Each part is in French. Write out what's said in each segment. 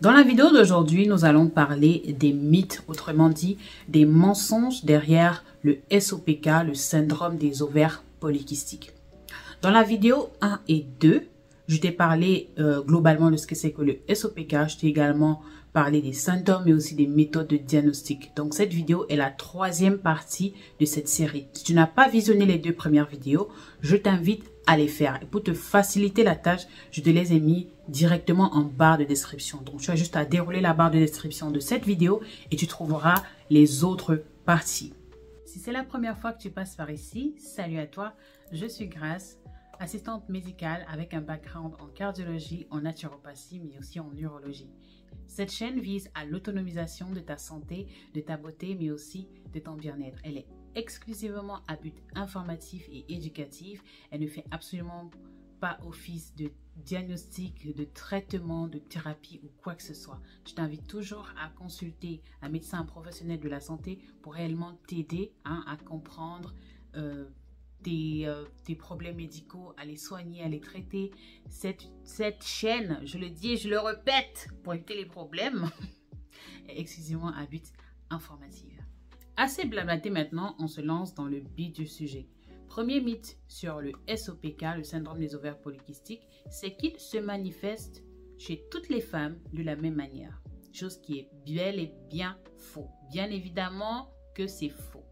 Dans la vidéo d'aujourd'hui, nous allons parler des mythes, autrement dit, des mensonges derrière le SOPK, le syndrome des ovaires polykystiques. Dans la vidéo 1 et 2, je t'ai parlé globalement de ce que c'est que le SOPK. Je t'ai également parlé des symptômes mais aussi des méthodes de diagnostic. Donc cette vidéo est la troisième partie de cette série. Si tu n'as pas visionné les deux premières vidéos, je t'invite à les faire. Et pour te faciliter la tâche, je te les ai mis directement en barre de description. Donc tu as juste à dérouler la barre de description de cette vidéo et tu trouveras les autres parties. Si c'est la première fois que tu passes par ici, salut à toi, je suis Grace, assistante médicale avec un background en cardiologie, en naturopathie, mais aussi en neurologie. Cette chaîne vise à l'autonomisation de ta santé, de ta beauté, mais aussi de ton bien-être. Elle est exclusivement à but informatif et éducatif. Elle ne fait absolument pas office de diagnostic, de traitement, de thérapie ou quoi que ce soit. Je t'invite toujours à consulter un médecin professionnel de la santé pour réellement t'aider à comprendre tes problèmes médicaux, à les soigner, à les traiter. Cette chaîne, je le dis et je le répète, pour éviter les problèmes, est exclusivement à but informatif. Assez blablaté maintenant, on se lance dans le vif du sujet. Premier mythe sur le SOPK, le syndrome des ovaires polykystiques, c'est qu'il se manifeste chez toutes les femmes de la même manière. Chose qui est bel et bien faux. Bien évidemment que c'est faux.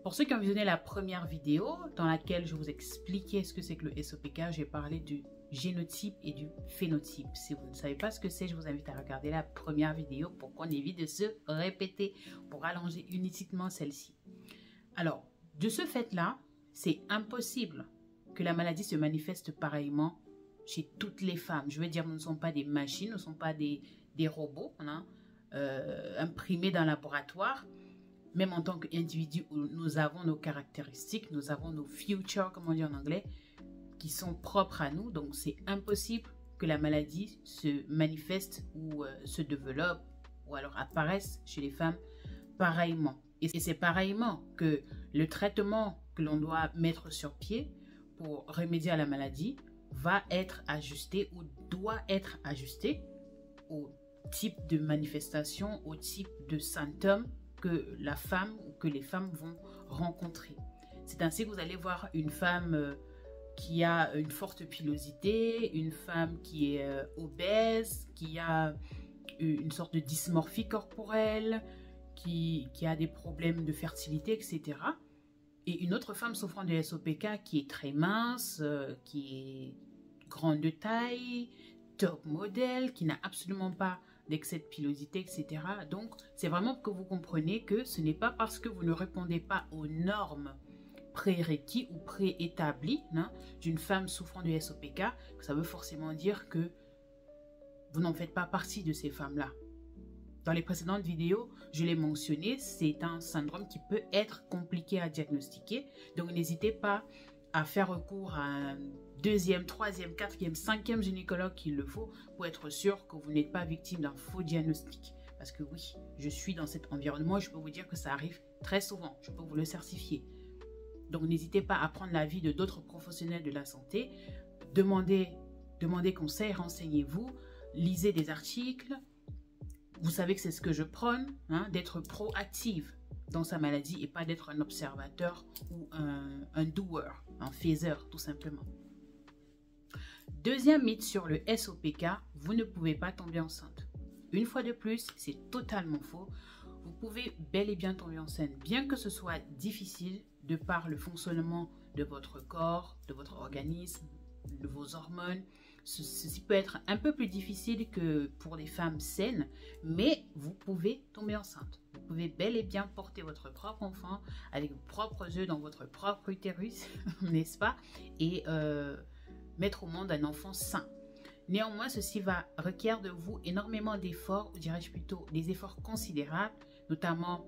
Pour ceux qui ont visionné la première vidéo dans laquelle je vous expliquais ce que c'est que le SOPK, j'ai parlé du génotype et du phénotype. Si vous ne savez pas ce que c'est, je vous invite à regarder la première vidéo pour qu'on évite de se répéter, pour allonger inutilement celle-ci. Alors, de ce fait-là, c'est impossible que la maladie se manifeste pareillement chez toutes les femmes. Je veux dire, nous ne sommes pas des machines, nous ne sommes pas des robots imprimés dans un laboratoire. Même en tant qu'individu, nous avons nos caractéristiques, nous avons nos features, comme on dit en anglais, qui sont propres à nous. Donc, c'est impossible que la maladie se manifeste ou se développe ou alors apparaisse chez les femmes pareillement. Et c'est pareillement que le traitement que l'on doit mettre sur pied pour remédier à la maladie va être ajusté ou doit être ajusté au type de manifestation, au type de symptômes que la femme ou que les femmes vont rencontrer. C'est ainsi que vous allez voir une femme qui a une forte pilosité, une femme qui est obèse, qui a une sorte de dysmorphie corporelle, qui a des problèmes de fertilité, etc. Et une autre femme souffrant de SOPK qui est très mince, qui est grande de taille, top modèle, qui n'a absolument pas d'excès de pilosité, etc. Donc, c'est vraiment pour que vous compreniez que ce n'est pas parce que vous ne répondez pas aux normes prérequis ou préétablies d'une femme souffrant de SOPK que ça veut forcément dire que vous n'en faites pas partie de ces femmes-là. Dans les précédentes vidéos, je l'ai mentionné, c'est un syndrome qui peut être compliqué à diagnostiquer. Donc, n'hésitez pas à faire recours à un deuxième, troisième, quatrième, cinquième gynécologue qu'il le faut pour être sûr que vous n'êtes pas victime d'un faux diagnostic. Parce que oui, je suis dans cet environnement et je peux vous dire que ça arrive très souvent. Je peux vous le certifier. Donc, n'hésitez pas à prendre l'avis de d'autres professionnels de la santé. Demandez conseil, renseignez-vous, lisez des articles. Vous savez que c'est ce que je prône, d'être proactive dans sa maladie et pas d'être un observateur ou un doer, un faiseur tout simplement. Deuxième mythe sur le SOPK, vous ne pouvez pas tomber enceinte. Une fois de plus, c'est totalement faux. Vous pouvez bel et bien tomber enceinte, bien que ce soit difficile de par le fonctionnement de votre corps, de votre organisme, de vos hormones. Ceci peut être un peu plus difficile que pour les femmes saines, mais vous pouvez tomber enceinte. Vous pouvez bel et bien porter votre propre enfant avec vos propres œufs dans votre propre utérus, n'est-ce pas? Et mettre au monde un enfant sain. Néanmoins, ceci va requérir de vous énormément d'efforts, ou dirais-je plutôt des efforts considérables, notamment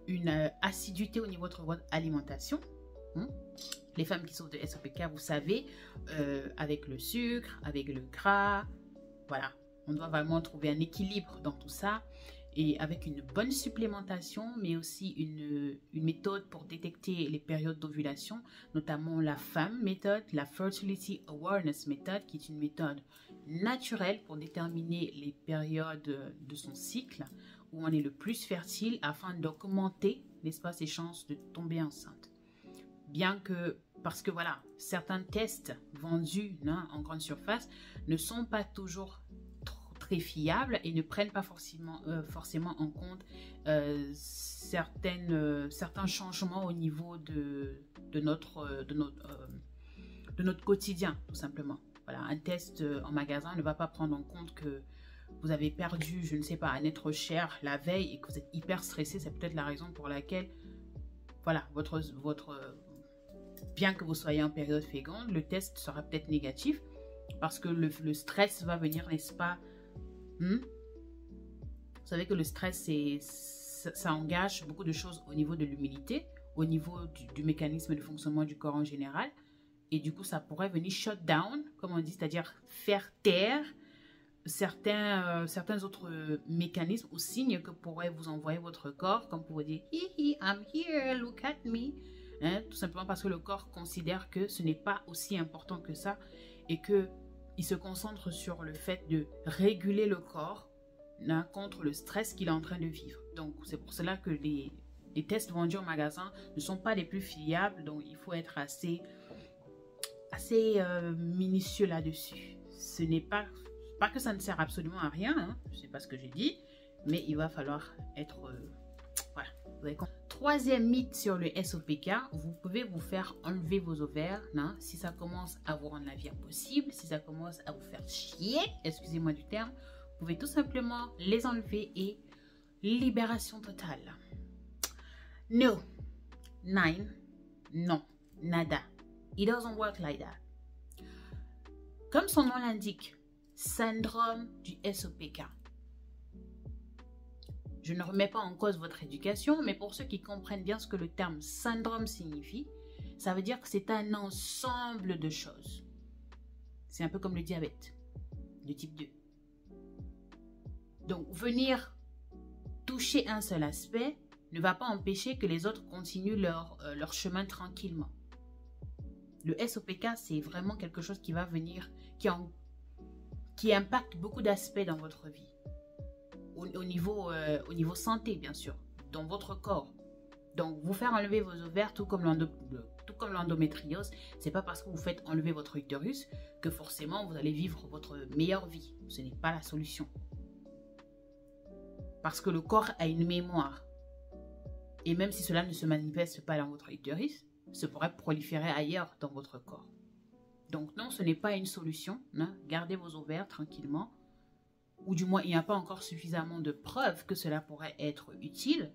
une assiduité au niveau de votre alimentation. Les femmes qui souffrent de SOPK, vous savez, avec le sucre, avec le gras, voilà. On doit vraiment trouver un équilibre dans tout ça. Et avec une bonne supplémentation, mais aussi une méthode pour détecter les périodes d'ovulation, notamment la FAM méthode, la Fertility Awareness méthode, qui est une méthode naturel pour déterminer les périodes de son cycle où on est le plus fertile afin d'augmenter, n'est-ce pas, ses chances de tomber enceinte. Bien que, parce que voilà, certains tests vendus en grande surface ne sont pas toujours très fiables et ne prennent pas forcément en compte certains changements au niveau de notre quotidien, tout simplement. Voilà, un test en magasin ne va pas prendre en compte que vous avez perdu, je ne sais pas, un être cher la veille et que vous êtes hyper stressé. C'est peut-être la raison pour laquelle, voilà, bien que vous soyez en période féconde, le test sera peut-être négatif parce que le stress va venir, n'est-ce pas? Vous savez que le stress, ça engage beaucoup de choses au niveau de l'humidité, au niveau du mécanisme de fonctionnement du corps en général. Et du coup, ça pourrait venir shut down, comme on dit, c'est-à-dire faire taire certains autres mécanismes ou signes que pourrait vous envoyer votre corps, comme pour vous dire hi, I'm here, look at me. Tout simplement parce que le corps considère que ce n'est pas aussi important que ça et qu'il se concentre sur le fait de réguler le corps contre le stress qu'il est en train de vivre. Donc, c'est pour cela que les tests vendus en magasin ne sont pas les plus fiables, donc il faut être assez minutieux là-dessus. Ce n'est pas que ça ne sert absolument à rien, je ne sais pas ce que j'ai dit, mais il va falloir être... voilà, vous avez compris. Troisième mythe sur le SOPK, vous pouvez vous faire enlever vos ovaires si ça commence à vous rendre la vie impossible, si ça commence à vous faire chier, excusez-moi du terme, vous pouvez tout simplement les enlever et libération totale. No, non, nada. It doesn't work like that. Comme son nom l'indique, syndrome du SOPK. Je ne remets pas en cause votre éducation, mais pour ceux qui comprennent bien ce que le terme syndrome signifie, ça veut dire que c'est un ensemble de choses. C'est un peu comme le diabète de type 2. Donc, venir toucher un seul aspect ne va pas empêcher que les autres continuent leur chemin tranquillement. Le SOPK, c'est vraiment quelque chose qui va venir, qui impacte beaucoup d'aspects dans votre vie. Au niveau santé, bien sûr, dans votre corps. Donc, vous faire enlever vos ovaires, tout comme l'endométriose, c'est pas parce que vous faites enlever votre utérus que forcément vous allez vivre votre meilleure vie. Ce n'est pas la solution. Parce que le corps a une mémoire. Et même si cela ne se manifeste pas dans votre utérus, ça pourrait proliférer ailleurs dans votre corps. Donc non, ce n'est pas une solution. Gardez vos ovaires tranquillement. Ou du moins, il n'y a pas encore suffisamment de preuves que cela pourrait être utile.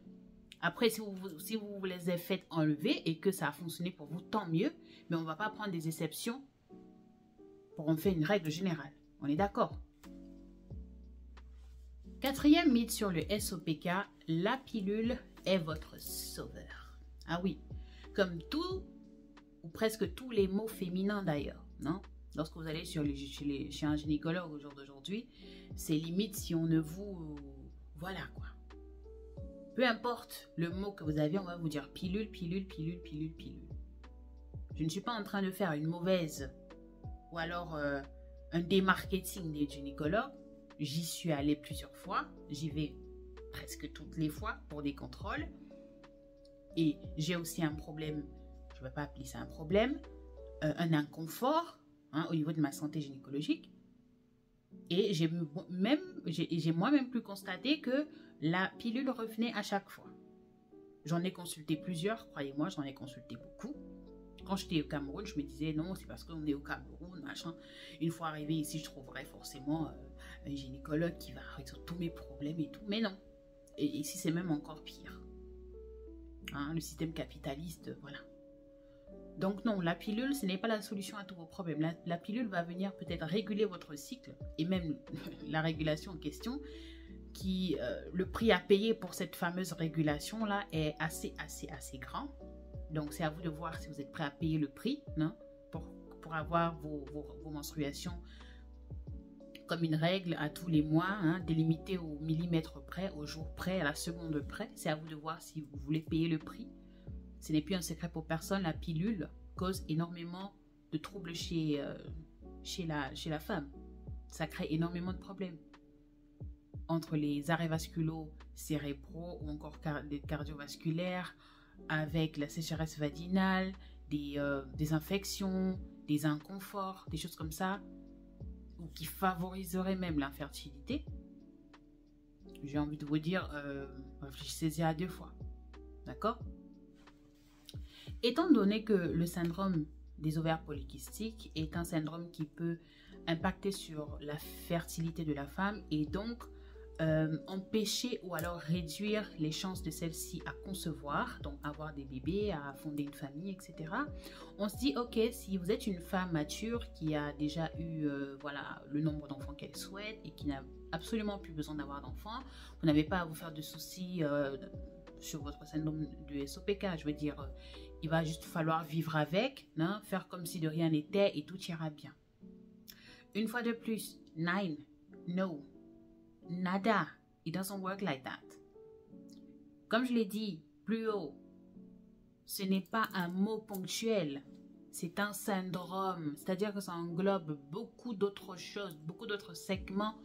Après, si vous les avez faites enlever et que ça a fonctionné pour vous, tant mieux. Mais on ne va pas prendre des exceptions pour en faire une règle générale. On est d'accord? Quatrième mythe sur le SOPK, la pilule est votre sauveur. Ah oui, comme tout, ou presque tous les mots féminins d'ailleurs, non? Lorsque vous allez chez un gynécologue au jour d'aujourd'hui, c'est limite si on ne vous... Voilà quoi. Peu importe le mot que vous avez, on va vous dire pilule, pilule, pilule, pilule, pilule. Je ne suis pas en train de faire une mauvaise ou alors un démarketing des gynécologues. J'y suis allée plusieurs fois. J'y vais presque toutes les fois pour des contrôles. Et j'ai aussi un problème, je ne vais pas appeler ça un problème, un inconfort au niveau de ma santé gynécologique. Et j'ai moi-même pu constater que la pilule revenait à chaque fois. J'en ai consulté plusieurs, croyez-moi, j'en ai consulté beaucoup. Quand j'étais au Cameroun, je me disais non, c'est parce qu'on est au Cameroun, machin. Une fois arrivé ici, je trouverais forcément un gynécologue qui va résoudre tous mes problèmes et tout. Mais non. Et ici, c'est même encore pire. Le système capitaliste, voilà. Donc non, la pilule, ce n'est pas la solution à tous vos problèmes. La pilule va venir peut-être réguler votre cycle et même la régulation en question, qui le prix à payer pour cette fameuse régulation-là est assez grand. Donc c'est à vous de voir si vous êtes prêt à payer le prix pour avoir vos menstruations comme une règle à tous les mois, délimitées au millimètre près, au jour près, à la seconde près. C'est à vous de voir si vous voulez payer le prix. Ce n'est plus un secret pour personne, la pilule cause énormément de troubles chez la femme. ça crée énormément de problèmes entre les arrêts vasculo-cérébraux ou encore des cardiovasculaires, avec la sécheresse vaginale, des infections, des inconforts, des choses comme ça, ou qui favoriseraient même l'infertilité. J'ai envie de vous dire, réfléchissez-y à 2 fois. D'accord? Étant donné que le syndrome des ovaires polykystiques est un syndrome qui peut impacter sur la fertilité de la femme et donc empêcher ou alors réduire les chances de celle-ci à concevoir, donc avoir des bébés, à fonder une famille, etc. On se dit, ok, si vous êtes une femme mature qui a déjà eu voilà, le nombre d'enfants qu'elle souhaite et qui n'a absolument plus besoin d'avoir d'enfants, vous n'avez pas à vous faire de soucis sur votre syndrome du SOPK. Je veux dire, il va juste falloir vivre avec, hein, faire comme si de rien n'était et tout ira bien. Une fois de plus, 9, no. Nada, it doesn't work like that. Comme je l'ai dit plus haut, ce n'est pas un mot ponctuel, c'est un syndrome, c'est-à-dire que ça englobe beaucoup d'autres choses, beaucoup d'autres segments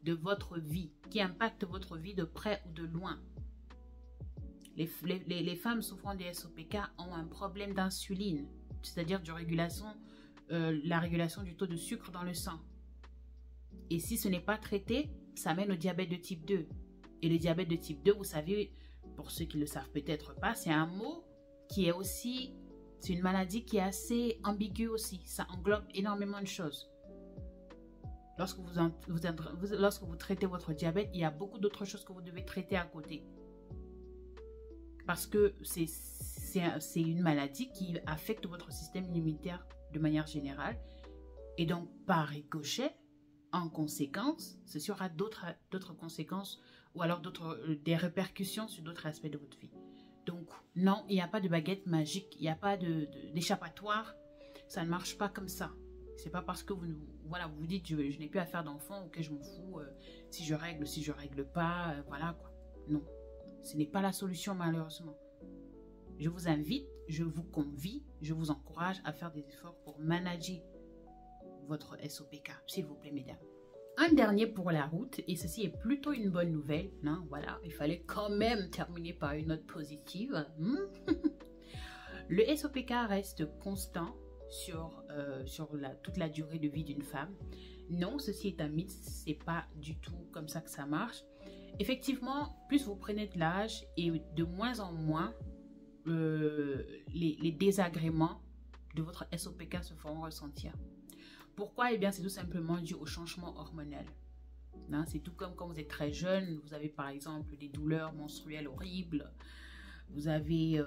de votre vie, qui impactent votre vie de près ou de loin. Les femmes souffrant des SOPK ont un problème d'insuline, c'est-à-dire la régulation du taux de sucre dans le sang. Et si ce n'est pas traité, ça mène au diabète de type 2. Et le diabète de type 2, vous savez, pour ceux qui ne le savent peut-être pas, c'est un mot qui est aussi, c'est une maladie qui est assez ambiguë aussi. Ça englobe énormément de choses. Lorsque vous traitez votre diabète, il y a beaucoup d'autres choses que vous devez traiter à côté. Parce que c'est une maladie qui affecte votre système immunitaire de manière générale. Et donc, par ricochet, en conséquence, ceci aura d'autres conséquences ou alors des répercussions sur d'autres aspects de votre vie. Donc, non, il n'y a pas de baguette magique, il n'y a pas d'échappatoire. Ça ne marche pas comme ça. C'est pas parce que vous vous dites je n'ai plus à faire d'enfant ou que je m'en fous si je règle pas, voilà quoi. Non, ce n'est pas la solution malheureusement. Je vous invite, je vous convie, je vous encourage à faire des efforts pour manager votre SOPK, s'il vous plaît, mesdames. Un dernier pour la route, et ceci est plutôt une bonne nouvelle. Hein, voilà, il fallait quand même terminer par une note positive. Le SOPK reste constant sur toute la durée de vie d'une femme. Non, ceci est un mythe, c'est pas du tout comme ça que ça marche. Effectivement, plus vous prenez de l'âge et de moins en moins, les désagréments de votre SOPK se feront ressentir. Pourquoi? Eh bien, c'est tout simplement dû au changement hormonal. Hein, c'est tout comme quand vous êtes très jeune, vous avez par exemple des douleurs menstruelles horribles, vous avez,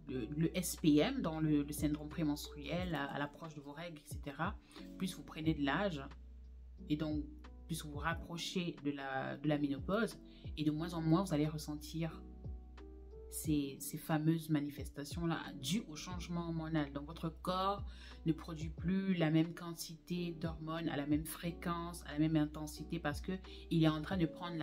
le SPM, dans le syndrome prémenstruel, à l'approche de vos règles, etc. Plus vous prenez de l'âge, et donc plus vous vous rapprochez de la ménopause, et de moins en moins vous allez ressentir ces fameuses manifestations-là dues au changement hormonal. Donc votre corps ne produit plus la même quantité d'hormones à la même fréquence, à la même intensité, parce que il est en train de prendre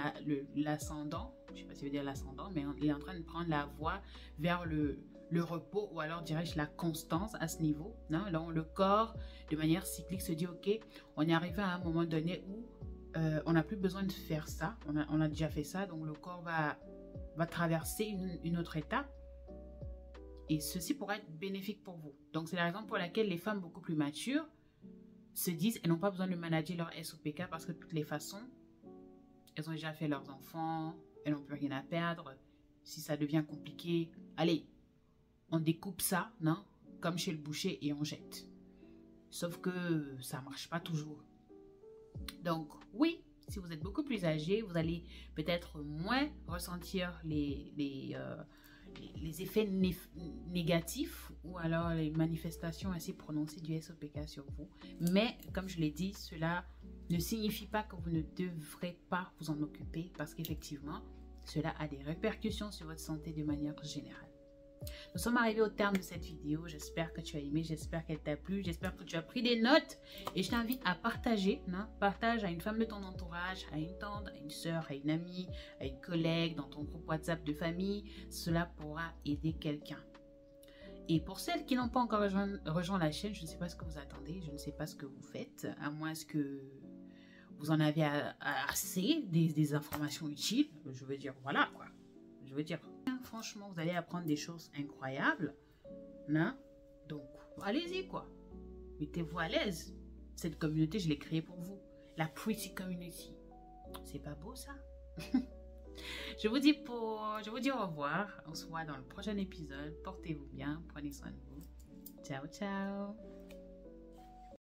l'ascendant, je ne sais pas si ça veut dire l'ascendant, mais il est en train de prendre la voie vers le repos, ou alors dirais-je la constance à ce niveau. Hein? Donc le corps, de manière cyclique, se dit ok, on est arrivé à un moment donné où on n'a plus besoin de faire ça, on a déjà fait ça, donc le corps va traverser une autre étape, et ceci pourrait être bénéfique pour vous. Donc c'est la raison pour laquelle les femmes beaucoup plus matures se disent elles n'ont pas besoin de manager leur SOPK, parce que de toutes les façons elles ont déjà fait leurs enfants, elles n'ont plus rien à perdre. Si ça devient compliqué, allez, on découpe ça, non, comme chez le boucher, et on jette. Sauf que ça marche pas toujours. Donc oui, si vous êtes beaucoup plus âgé, vous allez peut-être moins ressentir les effets négatifs, ou alors les manifestations assez prononcées du SOPK sur vous. Mais comme je l'ai dit, cela ne signifie pas que vous ne devrez pas vous en occuper, parce qu'effectivement, cela a des répercussions sur votre santé de manière générale. Nous sommes arrivés au terme de cette vidéo. J'espère que tu as aimé, j'espère qu'elle t'a plu, j'espère que tu as pris des notes, et je t'invite à partager. Partage à une femme de ton entourage, à une tante, à une soeur, à une amie, à une collègue, dans ton groupe WhatsApp de famille. Cela pourra aider quelqu'un. Et pour celles qui n'ont pas encore rejoint la chaîne, je ne sais pas ce que vous attendez, je ne sais pas ce que vous faites, à moins que vous en avez assez des informations utiles. Je veux dire, voilà quoi. Je veux dire, franchement, vous allez apprendre des choses incroyables. Non? Donc, allez-y quoi. Mettez-vous à l'aise. Cette communauté, je l'ai créée pour vous. La Pretty Community. C'est pas beau ça? Je vous dis au revoir. On se voit dans le prochain épisode. Portez-vous bien. Prenez soin de vous. Ciao, ciao.